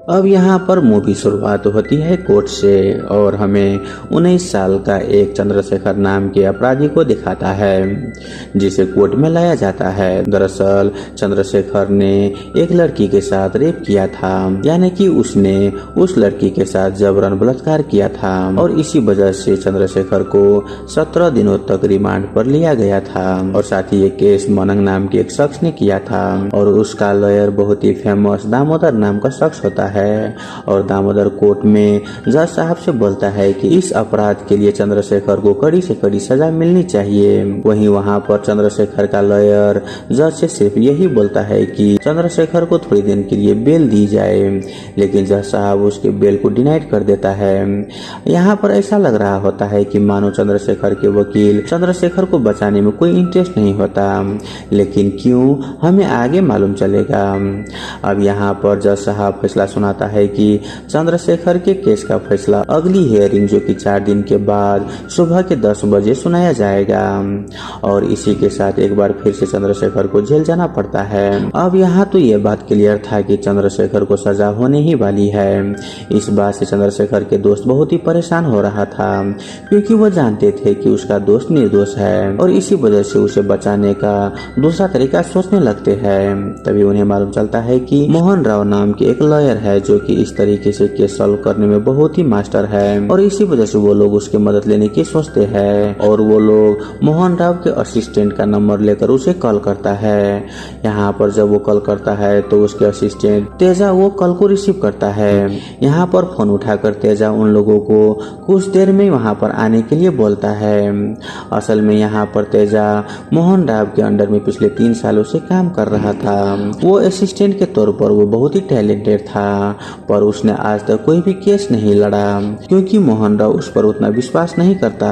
अब यहाँ पर मूवी शुरुआत होती है कोर्ट से और हमें 19 साल का एक चंद्रशेखर नाम के अपराधी को दिखाता है जिसे कोर्ट में लाया जाता है। दरअसल चंद्रशेखर ने एक लड़की के साथ रेप किया था, यानी कि उसने उस लड़की के साथ जबरन बलात्कार किया था और इसी वजह से चंद्रशेखर को 17 दिनों तक रिमांड पर लिया गया था। और साथ ही ये केस मनंग नाम के एक शख्स ने किया था और उसका लॉयर बहुत ही फेमस दामोदर नाम का शख्स होता है। और दामोदर कोर्ट में जज साहब से बोलता है कि इस अपराध के लिए चंद्रशेखर को कड़ी से कड़ी सजा मिलनी चाहिए। वहीं वहां पर चंद्रशेखर का लॉयर जज से सिर्फ यही बोलता है कि चंद्रशेखर को थोड़ी दिन के लिए बेल दी जाए, लेकिन जज साहब उसके बेल को डिनाइड कर देता है। यहाँ पर ऐसा लग रहा होता है कि मानो चंद्रशेखर के वकील चंद्रशेखर को बचाने में कोई इंटरेस्ट नहीं होता, लेकिन क्यों हमें आगे मालूम चलेगा। अब यहाँ पर जज साहब फैसला सुनाता है कि चंद्रशेखर के केस का फैसला अगली हियरिंग जो कि 4 दिन के बाद सुबह के 10 बजे सुनाया जाएगा। और इसी के साथ एक बार फिर से चंद्रशेखर को जेल जाना पड़ता है। अब यहाँ तो ये बात क्लियर था कि चंद्रशेखर को सजा होने ही वाली है। इस बात से चंद्रशेखर के दोस्त बहुत ही परेशान हो रहा था, क्योंकि वो जानते थे कि उसका दोस्त निर्दोष है और इसी वजह से उसे बचाने का दूसरा तरीका सोचने लगते हैं। तभी उन्हें मालूम चलता है कि मोहन राव नाम के एक लॉयर है जो कि इस तरीके से केस सॉल्व करने में बहुत ही मास्टर है और इसी वजह से वो लोग उसकी मदद लेने की सोचते हैं। और वो लोग मोहन राव के असिस्टेंट का नंबर लेकर उसे कॉल करता है। यहाँ पर जब वो कॉल करता है तो उसके असिस्टेंट तेजा वो कॉल को रिसीव करता है। यहाँ पर फोन उठाकर तेजा उन लोगों को कुछ देर में वहाँ पर आने के लिए बोलता है। असल में यहाँ पर तेजा मोहन राव के अंडर में पिछले 3 सालों से काम कर रहा था। वो असिस्टेंट के तौर पर वो बहुत ही टैलेंटेड था, पर उसने आज तक कोई भी केस नहीं लड़ा क्योंकि मोहन राव उस पर उतना विश्वास नहीं करता।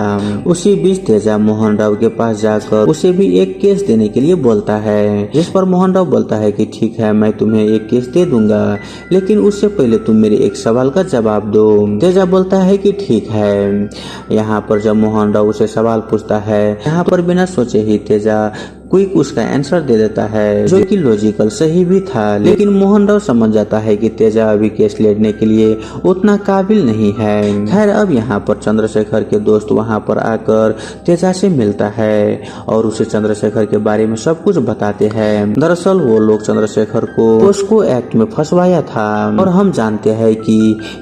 उसी बीच तेजा मोहन राव के पास जाकर उसे भी एक केस देने के लिए बोलता है, जिस पर मोहन राव बोलता है कि ठीक है, मैं तुम्हें एक केस दे दूंगा, लेकिन उससे पहले तुम मेरे एक सवाल का जवाब दो। तेजा बोलता है कि ठीक है। यहाँ पर जब मोहन राव उसे सवाल पूछता है, यहाँ पर बिना सोचे ही तेजा क्विक उसका आंसर दे देता है, जो कि लॉजिकल सही भी था। लेकिन मोहन राव समझ जाता है कि तेजा अभी केस लड़ने के लिए उतना काबिल नहीं है। खैर, अब यहाँ पर चंद्रशेखर के दोस्त वहाँ पर आकर तेजा से मिलता है और उसे चंद्रशेखर के बारे में सब कुछ बताते हैं। दरअसल वो लोग चंद्रशेखर को पोस्को एक्ट में फंसवाया था और हम जानते हैं कि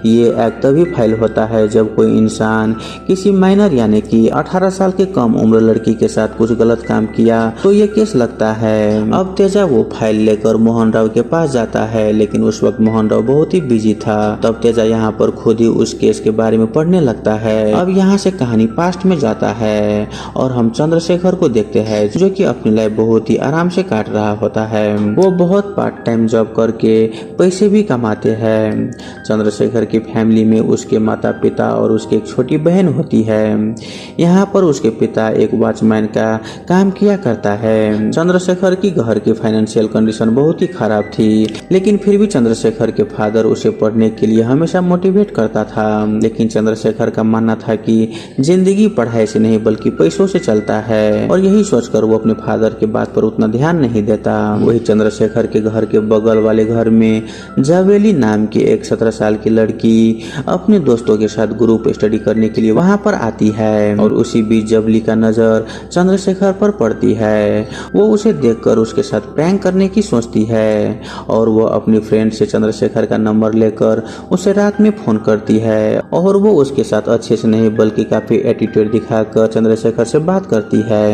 ये एक्ट तभी फाइल होता है जब कोई इंसान किसी माइनर यानी कि 18 साल के कम उम्र लड़की के साथ कुछ गलत काम किया तो ये केस लगता है। अब तेजा वो फाइल लेकर मोहन राव के पास जाता है, लेकिन उस वक्त मोहन राव बहुत ही बिजी था। तब तेजा यहाँ पर खुद ही उस केस के बारे में पढ़ने लगता है। अब यहाँ से कहानी पास्ट में जाता है और हम चंद्रशेखर को देखते हैं जो कि अपनी लाइफ बहुत ही आराम से काट रहा होता है। वो बहुत पार्ट टाइम जॉब करके पैसे भी कमाते हैं। चंद्रशेखर की फैमिली में उसके माता पिता और उसकी एक छोटी बहन होती है। यहाँ पर उसके पिता एक वॉचमैन का काम किया करता है। चंद्रशेखर की घर की फाइनेंशियल कंडीशन बहुत ही खराब थी, लेकिन फिर भी चंद्रशेखर के फादर उसे पढ़ने के लिए हमेशा मोटिवेट करता था। लेकिन चंद्रशेखर का मानना था कि जिंदगी पढ़ाई से नहीं बल्कि पैसों से चलता है और यही सोचकर वो अपने फादर के बात पर उतना ध्यान नहीं देता। वही चंद्रशेखर के घर के बगल वाले घर में जावेली नाम की एक 17 साल की लड़की अपने दोस्तों के साथ ग्रुप स्टडी करने के लिए वहाँ पर आती है और उसी बीच जबली का नजर चंद्रशेखर पर पड़ती है। वो उसे देखकर उसके साथ प्रैंक करने की सोचती है और वो अपनी फ्रेंड से चंद्रशेखर का नंबर लेकर उसे रात में फोन करती है और वो उसके साथ अच्छे से नहीं बल्कि काफी एटीट्यूड दिखाकर चंद्रशेखर से बात करती है।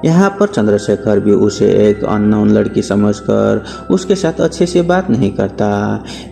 यहाँ पर चंद्रशेखर भी उसे एक अननोन लड़की समझकर उसके साथ अच्छे से बात नहीं करता।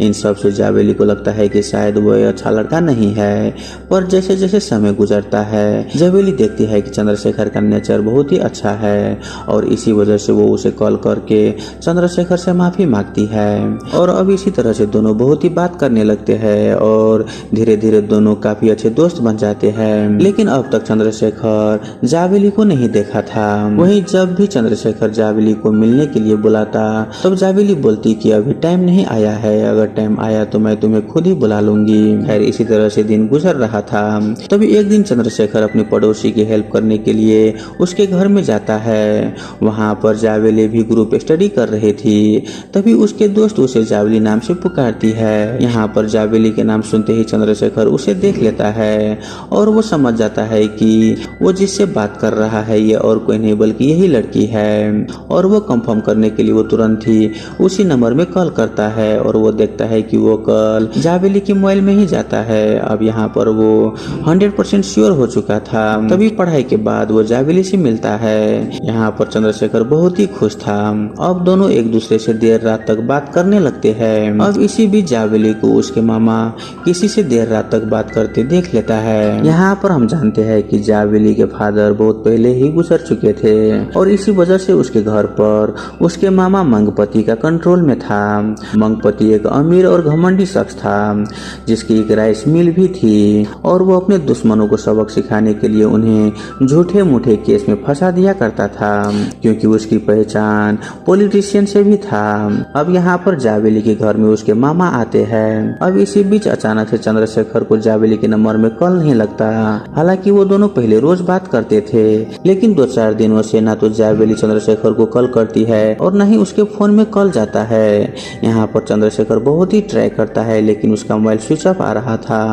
इन सब से जावेली को लगता है कि शायद वो अच्छा लड़का नहीं है, पर जैसे जैसे समय गुजरता है जावेली देखती है कि चंद्रशेखर का नेचर बहुत ही अच्छा है और इसी वजह से वो उसे कॉल करके चंद्रशेखर से माफी मांगती है। और अब इसी तरह से दोनों बहुत ही बात करने लगते हैं और धीरे धीरे दोनों काफी अच्छे दोस्त बन जाते हैं। लेकिन अब तक चंद्रशेखर जावेली को नहीं देखा था। वहीं जब भी चंद्रशेखर जावेली को मिलने के लिए बुलाता तब जावेली बोलती कि अभी टाइम नहीं आया है, अगर टाइम आया तो मैं तुम्हें खुद ही बुला लूंगी। खैर, इसी तरह से दिन गुजर रहा था। तभी एक दिन चंद्रशेखर अपने पड़ोसी की हेल्प करने के लिए उसके घर में जाता है वहाँ पर जावेली भी ग्रुप स्टडी कर रही थी। तभी उसके दोस्त उसे जावेली नाम से पुकारती है। यहाँ पर जावेली के नाम सुनते ही चंद्रशेखर उसे देख लेता है और वो समझ जाता है कि वो जिससे बात कर रहा है ये और कोई नहीं बल्कि यही लड़की है। और वो कंफर्म करने के लिए वो तुरंत ही उसी नंबर में कॉल करता है और वो देखता है कि वो कॉल जावेली के मोबाइल में ही जाता है। अब यहाँ पर वो 100% श्योर हो चुका था। तभी पढ़ाई के बाद वो जावेली से मिलता है। यहाँ पर चंद्रशेखर बहुत ही खुश था। अब दोनों एक दूसरे से देर रात तक बात करने लगते हैं। अब इसी बीच जावेली को उसके मामा किसी से देर रात तक बात करते देख लेता है। यहाँ पर हम जानते हैं कि जावेली के फादर बहुत पहले ही गुजर चुके थे और इसी वजह से उसके घर पर उसके मामा मंगपति का कंट्रोल में था। मंगपति एक अमीर और घमंडी शख्स था जिसकी एक राइस मिल भी थी और वो अपने दुश्मनों को सबक सिखाने के लिए उन्हें झूठे मूठे केस में फंसा दिया करता था क्योंकि उसकी पहचान पॉलिटिशियन से भी था। अब यहाँ पर जावेली के घर में उसके मामा आते हैं। अब इसी बीच अचानक से चंद्रशेखर को जावेली के नंबर में कॉल नहीं लगता। हालांकि वो दोनों पहले रोज बात करते थे, लेकिन 2-4 दिनों से ना तो जावेली चंद्रशेखर को कॉल करती है और न ही उसके फोन में कॉल जाता है। यहाँ पर चंद्रशेखर बहुत ही ट्राई करता है लेकिन उसका मोबाइल स्विच ऑफ आ रहा था।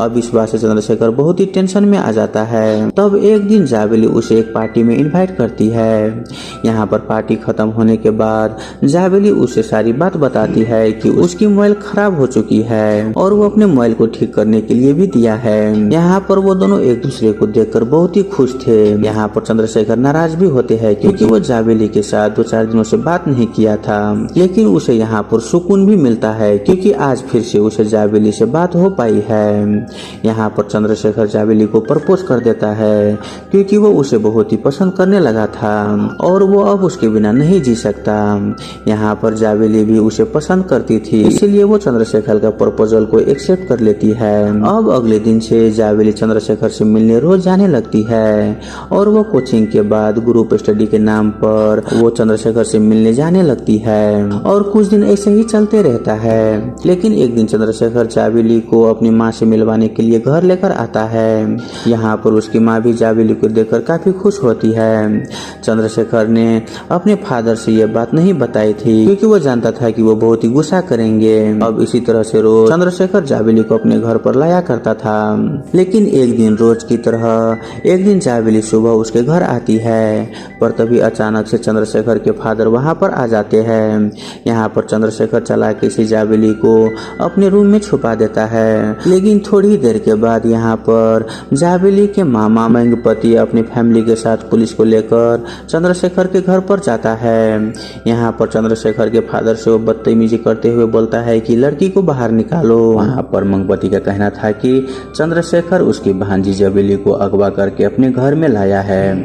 अब इस बात से चंद्रशेखर बहुत ही टेंशन में आ जाता है। तब एक दिन जावेली उसे एक पार्टी में इनवाइट करती है। यहाँ पर पार्टी खत्म होने के बाद जावेली उसे सारी बात बताती है कि उसकी मोबाइल खराब हो चुकी है और वो अपने मोबाइल को ठीक करने के लिए भी दिया है। यहाँ पर वो दोनों एक दूसरे को देखकर बहुत ही खुश थे। यहाँ पर चंद्रशेखर नाराज भी होते हैं क्योंकि वो जावेली के साथ 2-4 दिनों से बात नहीं किया था, लेकिन उसे यहाँ पर सुकून भी मिलता है क्योंकि आज फिर से उसे जावेली से बात हो पाई है। यहाँ पर चंद्रशेखर जावेली को प्रपोज कर देता है क्योंकि वो उसे बहुत ही पसंद करने लगा था और वो अब उसके बिना नहीं जी सकता। यहाँ पर जावेली भी उसे पसंद करती थी, इसलिए वो चंद्रशेखर का प्रपोजल को एक्सेप्ट कर लेती है। अब अगले दिन से जावेली चंद्रशेखर से मिलने रोज जाने लगती है और वो कोचिंग के बाद ग्रुप स्टडी के नाम पर वो चंद्रशेखर से मिलने जाने लगती है और कुछ दिन ऐसे ही चलते रहता है। लेकिन एक दिन चंद्रशेखर जावेली को अपनी माँ से मिलवाने के लिए घर लेकर आता है। यहाँ पर उसकी माँ भी जावेली को देखकर काफी खुश होती है। चंद्रशेखर ने अपने फादर से ये बात नहीं बताई थी क्योंकि वो जानता था कि वो बहुत ही गुस्सा करेंगे। अब इसी तरह से रोज चंद्रशेखर जावेली को अपने घर पर लाया करता था। लेकिन एक दिन रोज की तरह एक दिन जावेली सुबह उसके घर आती है, पर तभी अचानक से चंद्रशेखर के फादर वहां पर आ जाते हैं। यहाँ पर चंद्रशेखर चालाकी से जावेली को अपने रूम में छुपा देता है। लेकिन थोड़ी देर के बाद यहाँ पर जावेली के मामा मंगपति अपनी फैमिली के साथ पुलिस को लेकर चंद्रशेखर के घर पर जाता है। यहाँ पर चंद्रशेखर के फादर से वो बदतमीजी करते हुए बोलता है कि लड़की को बाहर निकालो। वहाँ पर मंगपति का कहना था कि चंद्रशेखर उसकी भांजी जावेली को अगवा करके अपने घर में लाया है।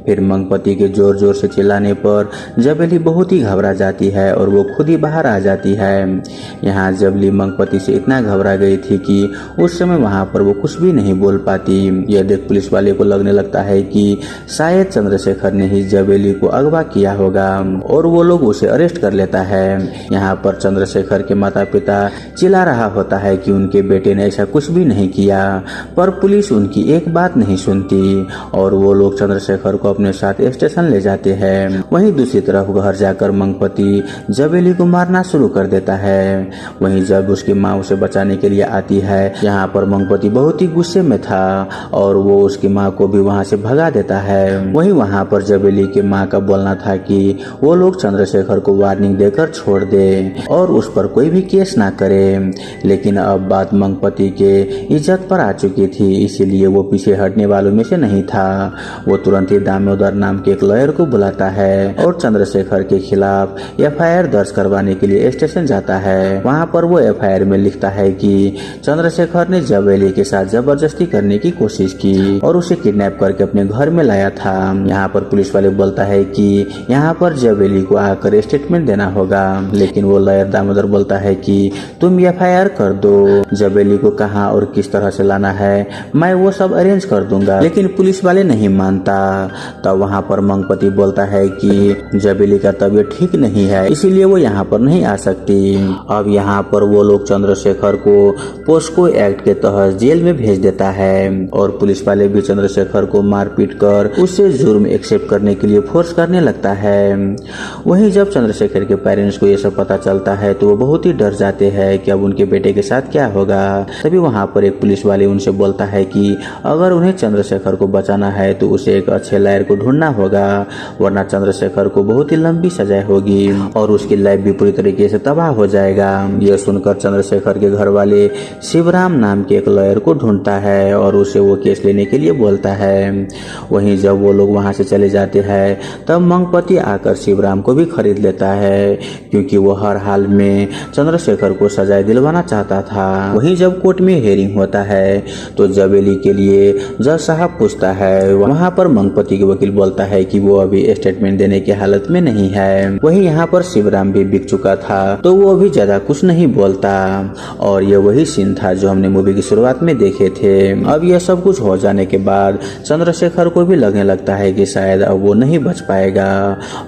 फिर मंगपति के जोर जोर से चिल्लाने पर जावेली बहुत ही घबरा जाती है और वो खुद ही बाहर आ जाती है। यहाँ जावेली मंगपति से इतना घबरा गई थी कि उस समय वहाँ पर वो कुछ भी नहीं बोल पाती। यह देख पुलिस वाले को लगने लगता है कि शायद चंद्रशेखर ने ही जावेली को अगवा किया होगा और वो लोग उसे अरेस्ट कर लेता है। यहाँ पर चंद्रशेखर के माता पिता चिल्ला रहा होता है कि उनके बेटे ने ऐसा कुछ भी नहीं किया, पर पुलिस उनकी एक बात नहीं सुनती और वो लोग चंद्रशेखर को अपने साथ स्टेशन ले जाते हैं। वहीं दूसरी तरफ घर जाकर मंगपति जावेली को मारना शुरू कर देता है। वहीं जब उसकी माँ उसे बचाने के लिए आती है, यहाँ पर मंगपति बहुत ही गुस्से में था और वो उसकी माँ को भी वहाँ से भगा देता है। वहीं वहाँ पर जावेली के माँ का बोलना था कि वो लोग चंद्रशेखर को वार्निंग देकर छोड़ दे और उस पर कोई भी केस ना करे। लेकिन अब बात मंगपति के इज्जत पर आ चुकी थी, इसीलिए वो पीछे हटने वालों में से नहीं था। वो तुरंत ही दामोदर नाम के एक लॉयर को बुलाता है और चंद्रशेखर के खिलाफ FIR दर्ज करवाने के लिए स्टेशन जाता है। वहाँ पर वो FIR में लिखता है कि चंद्रशेखर ने जावेली के साथ जबरदस्ती करने की कोशिश की और उसे किडनैप करके अपने घर में लाया था। यहाँ पर पुलिस वाले बोलता है कि यहाँ पर जावेली को आकर स्टेटमेंट देना होगा, लेकिन वो लॉयर दामोदर बोलता है कि तुम FIR कर दो, जावेली को कहाँ और किस तरह से लाना है मैं वो सब अरेंज कर दूंगा। लेकिन पुलिस वाले नहीं मानता। तब वहाँ पर मंगपति बोलता है कि जावेली का तबीयत ठीक नहीं है, इसीलिए वो यहाँ पर नहीं आ सकती। अब यहाँ पर वो लोग चंद्रशेखर को पोस्को एक्ट के तहत जेल में भेज देता है और पुलिस वाले भी चंद्रशेखर को मारपीट कर उससे जुर्म एक्सेप्ट करने के लिए लिए फोर्स करने लगता है। वहीं जब चंद्रशेखर के पेरेंट्स को ये सब पता चलता है तो वो बहुत ही डर जाते हैं कि अब उनके बेटे के साथ क्या होगा। तभी वहाँ पर एक पुलिस वाले उनसे बोलता है कि अगर उन्हें चंद्रशेखर को बचाना है तो उसे एक अच्छे लॉयर को ढूंढना होगा, वरना चंद्रशेखर को बहुत ही लंबी सजा होगी और उसकी लाइफ भी पूरी तरीके से तबाह हो जाएगा। यह सुनकर चंद्रशेखर के घर वाले शिवराम नाम के एक लॉयर को ढूंढता है और उसे वो केस लेने के लिए बोलता है। वहीं जब वो लोग वहां से चले जाते हैं तब मंगपति आकर शिवराम को भी खरीद लेता है, क्योंकि वो हर हाल में चंद्रशेखर को सजा दिलवाना चाहता था। वहीं जब कोर्ट में हियरिंग होता है तो जवेली के लिए जज साहब पूछता है। वहां पर मंगपति के वकील बोलता है कि वो अभी स्टेटमेंट देने की हालत में नहीं है। वहीं यहाँ पर शिवराम भी बिक चुका था तो वो अभी ज्यादा कुछ नहीं बोलता और ये वही सीन था जो हमने मूवी की शुरुआत में देखे थे। अब यह सब कुछ हो जाने के बाद चंद्रशेखर को भी लगने लगता है कि शायद अब वो नहीं बच पाएगा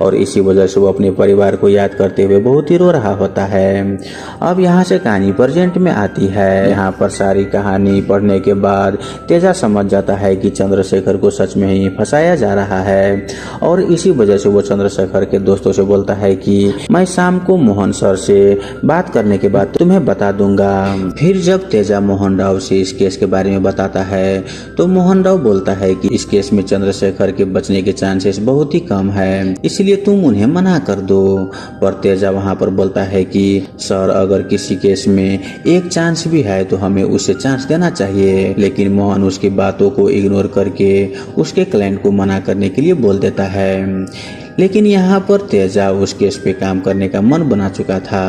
और इसी वजह से वो अपने परिवार को याद करते हुए बहुत ही रो रहा होता है। अब यहाँ से कहानी प्रेजेंट में आती है। यहाँ पर सारी कहानी पढ़ने के बाद तेजा समझ जाता है कि चंद्रशेखर को सच में ही फंसाया जा रहा है और इसी वजह से वो चंद्रशेखर के दोस्तों से बोलता है कि मैं शाम को मोहन सर से बात करने के बाद तुम्हें बता दूंगा। फिर जब तेजा मोहन राव से इस केस के बारे में बताता है तो मोहन राव बोलता है कि इस केस में चंद्रशेखर के बचने के चांसेस बहुत ही कम है, इसलिए तुम उन्हें मना कर दो। पर तेजा वहां पर बोलता है कि सर अगर किसी केस में एक चांस भी है तो हमें उसे चांस देना चाहिए। लेकिन मोहन उसकी बातों को इग्नोर करके उसके क्लाइंट को मना करने के लिए बोल देता है। लेकिन यहाँ पर तेजा उस केस पे काम करने का मन बना चुका था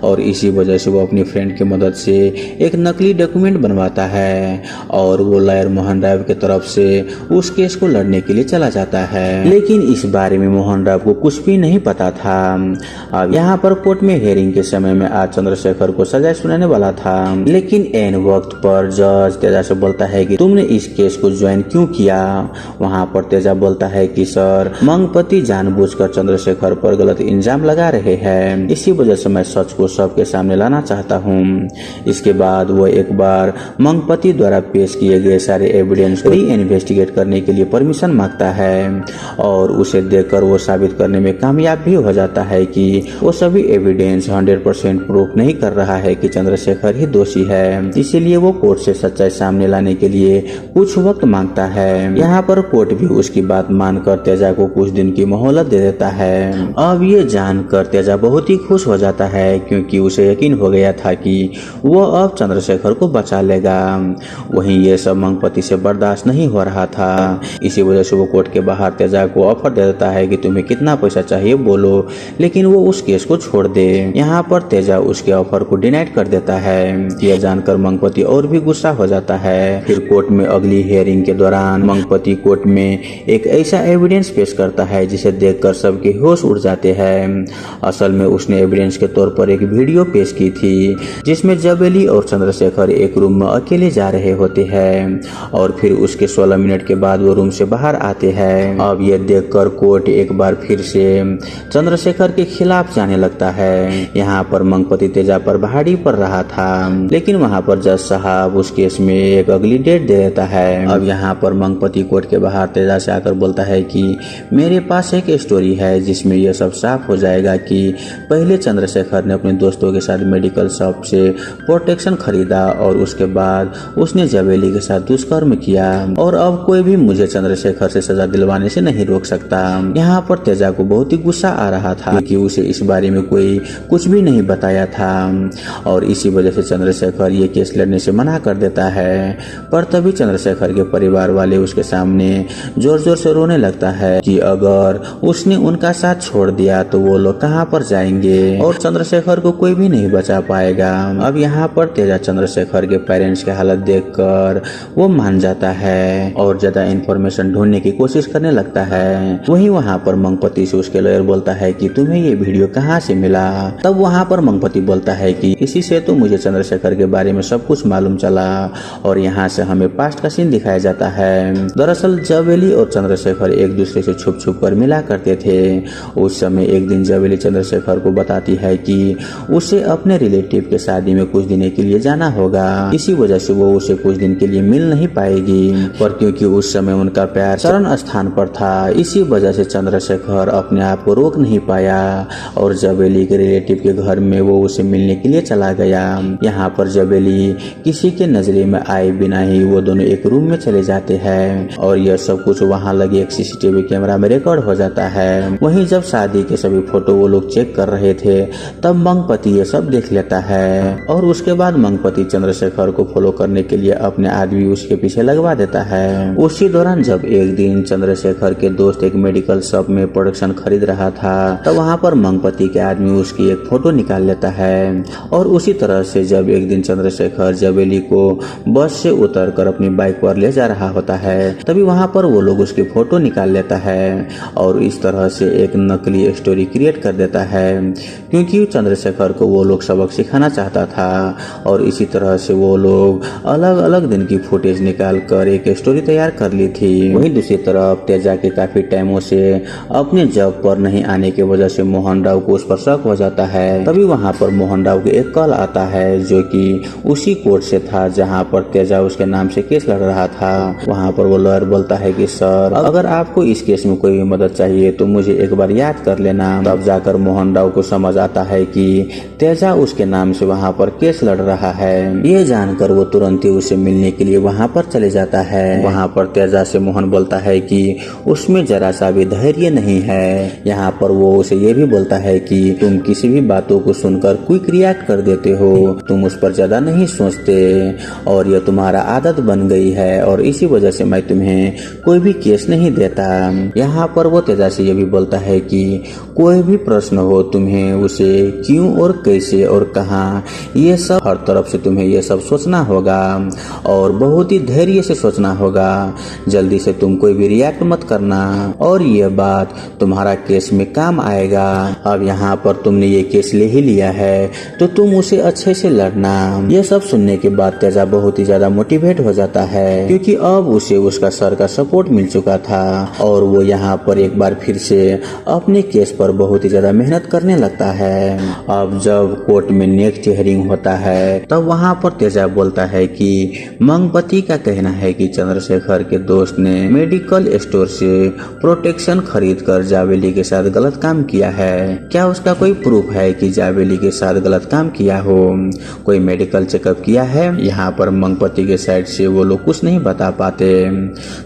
और इसी वजह से वो अपनी फ्रेंड की मदद से एक नकली डॉक्यूमेंट बनवाता है और वो लॉयर मोहन राव की तरफ से उस केस को लड़ने के लिए चला जाता है। लेकिन इस बारे में मोहन राव को कुछ भी नहीं पता था। अब यहाँ पर कोर्ट में हियरिंग के समय में आज चंद्रशेखर को सजा सुनाने वाला था, लेकिन एन वक्त पर जज तेजा से बोलता है कि तुमने इस केस को ज्वाइन क्यों किया। वहाँ पर तेजा बोलता है कि सर मंगपति जानबूझकर चंद्रशेखर पर गलत इल्जाम लगा रहे हैं, इसी वजह से मैं सच को सबके सामने लाना चाहता हूँ। इसके बाद वो एक बार मंगपति द्वारा पेश किए गए सारे एविडेंस को री इन्वेस्टिगेट करने के लिए परमिशन मांगता है और उसे देखकर वो साबित करने में कामयाब भी हो जाता है कि वो सभी एविडेंस 100% प्रूफ नहीं कर रहा है कि चंद्रशेखर ही दोषी है। इसीलिए वो कोर्ट से सच्चाई सामने लाने के लिए कुछ वक्त मांगता है। यहाँ पर कोर्ट भी उसकी बात मानकर तेजा को कुछ दिन की मोहलत दे देता है। अब ये जानकर तेजा बहुत ही खुश हो जाता है क्योंकि उसे यकीन हो गया था कि वो अब चंद्रशेखर को बचा लेगा। वहीं ये सब मंगपति से बर्दाश्त नहीं हो रहा था, इसी वजह से वो कोर्ट के बाहर तेजा को ऑफर दे देता है कि तुम्हें कितना पैसा चाहिए बोलो, लेकिन वो उस केस को छोड़ दे। यहाँ पर तेजा उसके ऑफर को डिनाइट कर देता है। यह जानकर मंगपति और भी गुस्सा हो जाता है। फिर कोर्ट में अगली हियरिंग के दौरान मंगपति कोर्ट में एक ऐसा एविडेंस पेश करता है जिसे देखकर सबके होश उड़ जाते हैं। असल में उसने एविडेंस के तौर पर एक वीडियो पेश की थी जिसमें जवेली और चंद्रशेखर एक रूम में अकेले जा रहे होते हैं और फिर उसके 16 मिनट के बाद वो रूम से बाहर आते हैं। अब यह देखकर कोर्ट एक बार फिर से चंद्रशेखर के खिलाफ जाने लगता है। यहाँ पर मंगपति तेजा पर भारी पड़ रहा था, लेकिन वहाँ पर जज साहब उस केस में एक अगली डेट दे देता है। अब यहाँ पर मंगपति कोर्ट के बाहर तेजा से आकर बोलता है कि मेरे पास एक स्टोरी है जिसमें यह सब साफ हो जाएगा कि पहले चंद्रशेखर ने अपने दोस्तों के साथ मेडिकल शॉप से प्रोटेक्शन खरीदा और उसके बाद उसने जवेली के साथ दुष्कर्म किया और अब कोई भी मुझे चंद्रशेखर से सजा दिलवाने से नहीं रोक सकता। यहाँ पर तेजा को बहुत ही गुस्सा आ रहा था कि उसे इस बारे में कोई कुछ भी नहीं बताया था और इसी वजह से चंद्रशेखर ये केस लड़ने से मना कर देता है। पर तभी चंद्रशेखर के परिवार वाले उसके सामने जोर जोर से रोने लगता है कि अगर उसने उनका साथ छोड़ दिया तो वो लोग कहाँ पर जाएंगे और चंद्रशेखर को कोई भी नहीं बचा पाएगा। अब यहाँ पर तेजा चंद्रशेखर के पेरेंट्स की हालत देखकर वो मान जाता है और ज्यादा इन्फॉर्मेशन ढूंढने की कोशिश करने लगता है। वहीं वहाँ पर मंगपति से उसके लॉयर बोलता है कि तुम्हें ये वीडियो कहाँ से मिला। तब वहाँ पर मंगपति बोलता है कि इसी से तो मुझे चंद्रशेखर के बारे में सब कुछ मालूम चला और यहाँ से हमें पास्ट का सीन दिखाया जाता है। दरअसल जवेली और चंद्रशेखर एक दूसरे से छुप छुप कर मिला करते थे। उस समय एक दिन जावेली चंद्रशेखर को बताती है कि उसे अपने रिलेटिव के शादी में कुछ दिन के लिए जाना होगा, इसी वजह से वो उसे कुछ दिन के लिए मिल नहीं पाएगी। पर क्योंकि उस समय उनका प्यार चरण स्थान पर था, इसी वजह से चंद्रशेखर अपने आप को रोक नहीं पाया और जावेली के रिलेटिव के घर में वो उसे मिलने के लिए चला गया। यहाँ पर जावेली किसी के नजरे में आए बिना ही वो दोनों एक रूम में चले जाते हैं और यह सब कुछ वहाँ लगे एक सीसीटीवी कैमरा में रिकॉर्ड हो जाता है। वहीं जब शादी के सभी फोटो वो लोग चेक कर रहे थे तब मंगपति ये सब देख लेता है और उसके बाद मंगपति चंद्रशेखर को फॉलो करने के लिए अपने आदमी उसके पीछे लगवा देता है। उसी दौरान जब एक दिन चंद्रशेखर के दोस्त एक मेडिकल शॉप में प्रोडक्शन खरीद रहा था तब वहाँ पर मंगपति के आदमी उसकी एक फोटो निकाल लेता है और उसी तरह से जब एक दिन चंद्रशेखर जावेली को बस से उतरकर अपनी बाइक पर ले जा रहा होता है तभी वहाँ पर वो लोग उसकी फोटो निकाल लेता है और इस तरह से एक नकली स्टोरी क्रिएट कर देता है क्योंकि चंद्रशेखर को वो लोग सबक सिखाना चाहता था और इसी तरह से वो लोग अलग अलग दिन की फुटेज निकाल कर एक स्टोरी तैयार कर ली थी। वहीं दूसरी तरफ तेजा के काफी टाइमों से अपने जॉब पर नहीं आने की वजह से मोहन राव को उस पर शक हो जाता है। तभी वहाँ पर मोहन राव को एक कॉल आता है जो कि उसी कोर्ट से था जहाँ पर तेजा उसके नाम से केस लड़ रहा था। वहाँ पर वो लॉयर बोलता है कि सर अगर आपको इस केस में कोई मदद चाहिए तो मुझे एक बार याद कर लेना। तब जाकर मोहन राव को समझ आता है कि तेजा उसके नाम से वहाँ पर केस लड़ रहा है। ये जानकर वो तुरंत ही उसे मिलने के लिए वहाँ पर चले जाता है। वहाँ पर तेजा से मोहन बोलता है कि उसमें जरा सा भी धैर्य नहीं है। यहाँ पर वो उसे ये भी बोलता है कि तुम किसी भी बातों को सुनकर क्विक रिएक्ट कर देते हो, तुम उस पर ज्यादा नहीं सोचते और यह तुम्हारा आदत बन गई है और इसी वजह से मैं तुम्हें कोई भी केस नहीं देता। यहाँ पर वो तेजा से ये भी बोलता है कि कोई भी प्रश्न हो तुम्हें उसे क्यों और कैसे और कहाँ, ये सब हर तरफ से तुम्हें ये सब सोचना होगा और बहुत ही धैर्य से सोचना होगा। जल्दी से तुम कोई भी रिएक्ट मत करना और ये बात तुम्हारा केस में काम आएगा। अब यहाँ पर तुमने ये केस ले ही लिया है तो तुम उसे अच्छे से लड़ना। ये सब सुनने के बाद तेजा बहुत ही ज्यादा मोटिवेट हो जाता है क्योंकि अब उसे उसका सर का सपोर्ट मिल चुका था और वो यहाँ पर एक बार फिर से अपने केस पर बहुत ही ज्यादा मेहनत करने लगता है। अब जब कोर्ट में नेक्स्ट हियरिंग होता है तब वहाँ पर तेजा बोलता है कि मंगपति का कहना है कि चंद्रशेखर के दोस्त ने मेडिकल स्टोर से प्रोटेक्शन खरीद कर जावेली के साथ गलत काम किया है। क्या उसका कोई प्रूफ है कि जावेली के साथ गलत काम किया हो? कोई मेडिकल चेकअप किया है? यहाँ पर मंगपति के साइड से वो लोग कुछ नहीं बता पाते।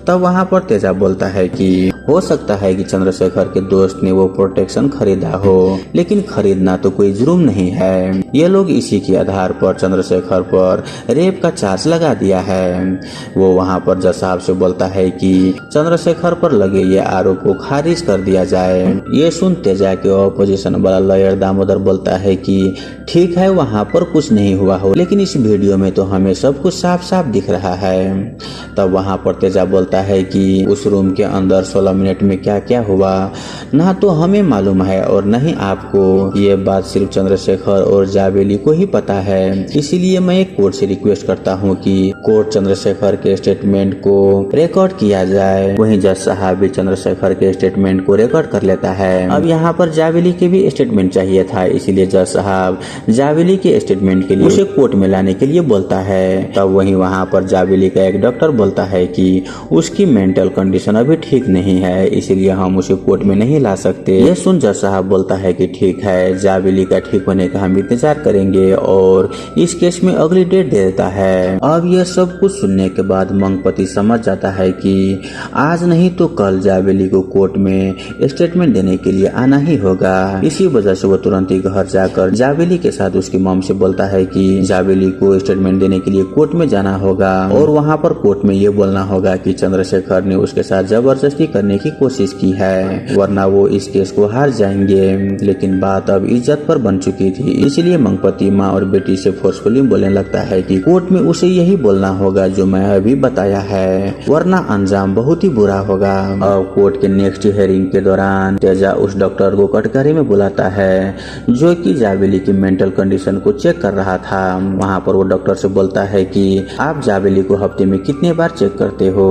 तब वहाँ पर तेजा बोलता है कि हो सकता है कि चंद्रशेखर के दोस्त ने वो प्रोटेक्शन खरीदा हो, लेकिन खरीदना तो कोई जुर्म नहीं है। ये लोग इसी के आधार पर चंद्रशेखर पर रेप का चार्ज लगा दिया है। वो वहाँ पर जज साहब से बोलता है कि चंद्रशेखर पर लगे ये आरोप को खारिज कर दिया जाए। ये सुन तेजा के ऑपोजिशन वाला लॉयर दामोदर बोलता है कि ठीक है वहाँ पर कुछ नहीं हुआ हो, लेकिन इस वीडियो में तो हमें सब कुछ साफ साफ दिख रहा है। तब वहाँ पर तेजा बोलता है कि उस रूम के अंदर 16 मिनट में क्या क्या हुआ ना तो हमें मालूम है और न ही आपको। ये बात सिर्फ चंद्रशेखर और जावेली को ही पता है, इसीलिए मैं कोर्ट से रिक्वेस्ट करता हूँ कि कोर्ट चंद्रशेखर के स्टेटमेंट को रिकॉर्ड किया जाए। वहीं जज साहब भी चंद्रशेखर के स्टेटमेंट को रिकॉर्ड कर लेता है। अब यहाँ पर जावेली के भी स्टेटमेंट चाहिए था, इसीलिए जज साहब जावेली के स्टेटमेंट के लिए उसे कोर्ट में लाने के लिए बोलता है। तब वहीं वहाँ पर जावेली का एक डॉक्टर बोलता है कि उसकी मेंटल कंडीशन अभी ठीक नहीं है, इसीलिए हम उसे कोर्ट में नहीं ला सकते। ये सुन जज साहब बोलता है कि ठीक है, जावेली का ठीक होने का हम इंतजार करेंगे और इस केस में अगली डेट दे देता है। अब यह सब कुछ सुनने के बाद मंगपति समझ जाता है कि आज नहीं तो कल जावेली को कोर्ट में स्टेटमेंट देने के लिए आना ही होगा। इसी वजह से वो तुरंत ही घर जाकर जावेली के साथ उसकी मॉम से बोलता है कि जावेली को स्टेटमेंट देने के लिए कोर्ट में जाना होगा और वहाँ पर कोर्ट में ये बोलना होगा कि चंद्रशेखर ने उसके साथ जबरदस्ती करने की कोशिश की है, वरना वो इस केस को हार जाएंगे। लेकिन बात अब इज्जत पर बन चुकी थी, इसलिए मंगपति माँ और बेटी से फोर्सफुली बोलने लगता है कि कोर्ट में उसे यही बोलना होगा जो मैं अभी बताया है, वरना अंजाम बहुत ही बुरा होगा। अब कोर्ट के नेक्स्ट हियरिंग के दौरान तेजा उस डॉक्टर को कटघरे में बुलाता है जो कि जावेली की मेंटल कंडीशन को चेक कर रहा था। वहाँ पर वो डॉक्टर से बोलता है कि आप जावेली को हफ्ते में कितने बार चेक करते हो?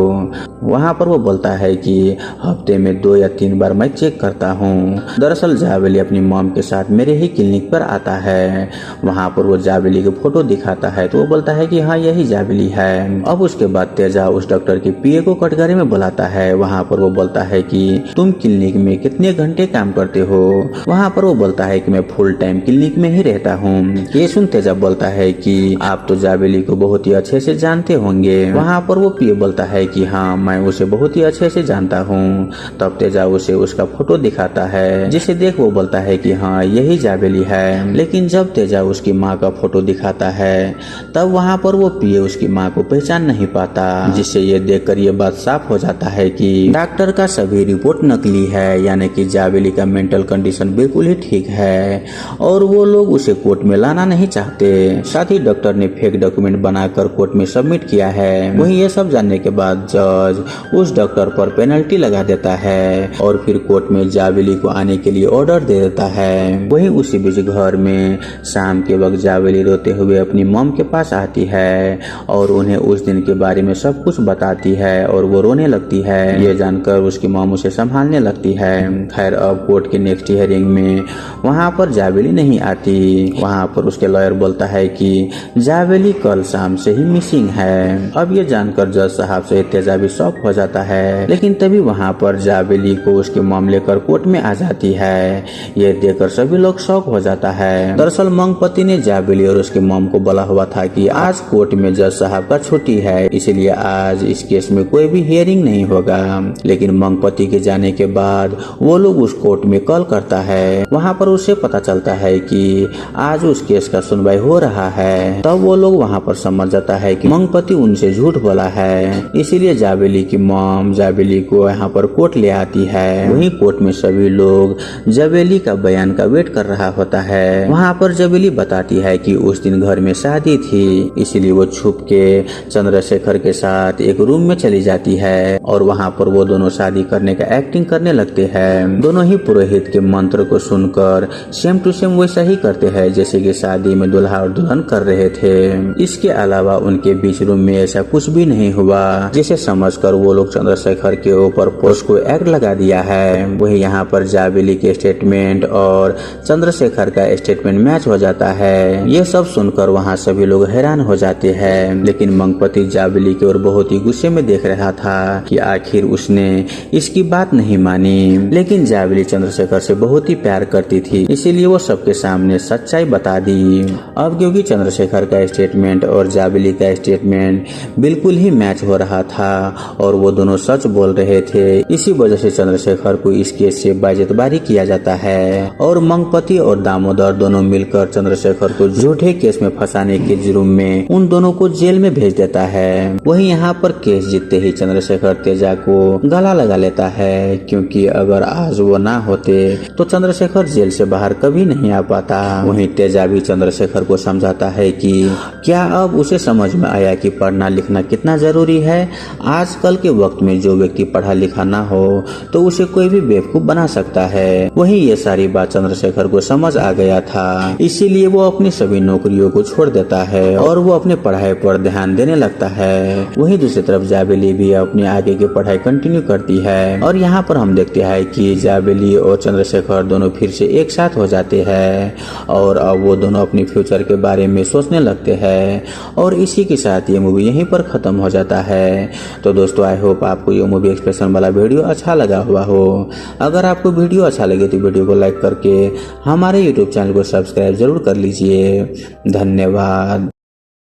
वहाँ पर वो बोलता है कि हफ्ते में 2 या 3 बार मैं चेक करता हूँ। दरअसल जावेली अपनी मॉम के साथ मेरे ही क्लिनिक पर आता है। वहाँ पर वो जावेली की फोटो दिखाता है तो वो बोलता है कि हाँ यही जावेली है। अब उसके बाद तेजा उस डॉक्टर की पीए को कटघरे में बुलाता है। वहाँ पर वो बोलता है कि तुम क्लिनिक में कितने घंटे काम करते हो। वहाँ पर वो बोलता है कि मैं फुल टाइम क्लिनिक में ही रहता हूँ। ये सुन तेजा बोलता है कि आप तो जावेली को बहुत ही अच्छे से जानते होंगे। वहाँ पर वो पीए बोलता है कि हाँ मैं उसे बहुत ही अच्छे से जानता हूँ। तब तेजा उसे उसका फोटो दिखाता है, जिसे देख वो बोलता है कि हाँ यही जावेली है। लेकिन जब तेजा उसकी माँ का फोटो दिखाता है तब वहाँ पर वो पीए उसकी माँ को पहचान नहीं पाता, जिससे ये देखकर ये बात साफ हो जाता है कि डॉक्टर का सभी रिपोर्ट नकली है, यानी कि जावेली का मेंटल कंडीशन बिल्कुल ही ठीक है और वो लोग उसे कोर्ट में लाना नहीं चाहते। साथ ही डॉक्टर ने फेक डॉक्यूमेंट बनाकर कोर्ट में सबमिट किया है। वहीं ये सब जानने के बाद जज उस डॉक्टर पर पेनल्टी लगा देता है और फिर कोर्ट में जावेली को आने के लिए ऑर्डर दे देता है। वहीं उसी बीच घर में शाम के वक्त जावेली रोते हुए अपनी मॉम के पास आती है और उन्हें उस दिन के बारे में सब कुछ बताती है और वो रोने लगती है। ये जानकर उसकी मॉम उसे संभालने लगती है। खैर अब कोर्ट के नेक्स्ट हियरिंग में वहाँ पर जावेली नहीं आती। वहाँ पर उसके लॉयर बोलता है कि जावेली कल शाम से ही मिसिंग है। अब ये जानकर जज साहब से तेजा भी शॉक हो जाता है, लेकिन तभी वहाँ पर जावेली को उसके मॉम लेकर कोर्ट में आ जाती है। ये देखकर सभी लोग शॉक हो जाता है। दरअसल मंगपति ने जावेली और उसके मॉम को बोला हुआ था कि आज कोर्ट में जज साहब का छुट्टी है, इसलिए आज इस केस में कोई भी हियरिंग नहीं होगा। लेकिन मंगपति के जाने के बाद वो लोग उस कोर्ट में कॉल करता है। वहाँ पर उसे पता चलता है कि आज उस केस का सुनवाई हो रहा है। तब वो लोग वहाँ पर समझ जाता है कि मंगपति उनसे झूठ बोला है, इसीलिए जावेली की मॉम जावेली को यहाँ पर कोर्ट ले आती है। वहीं कोर्ट में सभी लोग जावेली का बयान का वेट कर रहा होता है। वहाँ पर जावेली बताती है कि उस दिन घर में शादी थी, इसीलिए वो छुप के चंद्रशेखर के साथ एक रूम में चली जाती है और वहाँ पर वो दोनों शादी करने का एक्टिंग करने लगते हैं। दोनों ही पुरोहित के मंत्र को सुनकर सेम टू सेम वैसा ही करते हैं जैसे कि शादी में दुल्हा और दुल्हन कर रहे थे। इसके अलावा उनके बीच रूम में ऐसा कुछ भी नहीं हुआ, जिसे समझकर वो लोग चंद्रशेखर के ऊपर पोस्ट को एक्ट लगा दिया है। वही यहाँ पर जावेली के स्टेटमेंट और चंद्रशेखर का स्टेटमेंट मैच हो जाता है। ये सब सुनकर वहाँ सभी लोग हैरान हो जाते हैं, लेकिन मंगपति जावेली की ओर बहुत ही गुस्से में देख रहा था कि आखिर उसने इसकी बात नहीं मानी। लेकिन जावेली चंद्रशेखर से बहुत ही प्यार करती थी, इसीलिए वो सबके सामने सच्चाई बता दी। अब क्योंकि चंद्रशेखर का स्टेटमेंट और जावेली का स्टेटमेंट बिल्कुल ही मैच हो रहा था और वो दोनों सच बोल रहे थे, इसी वजह से चंद्रशेखर को इस केस से बाइज्जतबारी किया जाता है और मंगपति और दामोदर दोनों मिलकर चंद्रशेखर को झूठे केस में फंसाने के जुर्म में उन दोनों को जेल में भेज देता है। वहीं यहाँ पर केस जीतते ही चंद्रशेखर तेजा को गला लगा लेता है, क्योंकि अगर आज वो ना होते तो चंद्रशेखर जेल से बाहर कभी नहीं आ पाता। वहीं तेजा भी चंद्रशेखर को समझाता है कि क्या अब उसे समझ में आया कि पढ़ना लिखना कितना जरूरी है। आजकल के वक्त में जो व्यक्ति पढ़ा लिखा ना हो तो उसे कोई भी बेवकूफ बना सकता है। वहीं ये सारी बात चंद्रशेखर को समझ आ गया था, इसीलिए वो अपनी सभी नौकरियों को छोड़ देता है और वो अपने पढ़ाई पर ध्यान देने लगता है। वहीं दूसरी तरफ जावेली भी अपनी आगे की पढ़ाई कंटिन्यू करती है और यहाँ पर हम देखते हैं कि जावेली और चंद्रशेखर दोनों फिर से एक साथ हो जाते हैं और अब वो दोनों अपनी फ्यूचर के बारे में सोचने लगते हैं और इसी के साथ ये मूवी यहीं पर खत्म हो जाता है। तो दोस्तों आई होप आपको ये मूवी एक्सप्रेशन वाला वीडियो अच्छा लगा हुआ हो। अगर आपको वीडियो अच्छा लगे तो वीडियो को लाइक करके हमारे यूट्यूब चैनल को सब्सक्राइब जरूर कर लीजिए। धन्यवाद।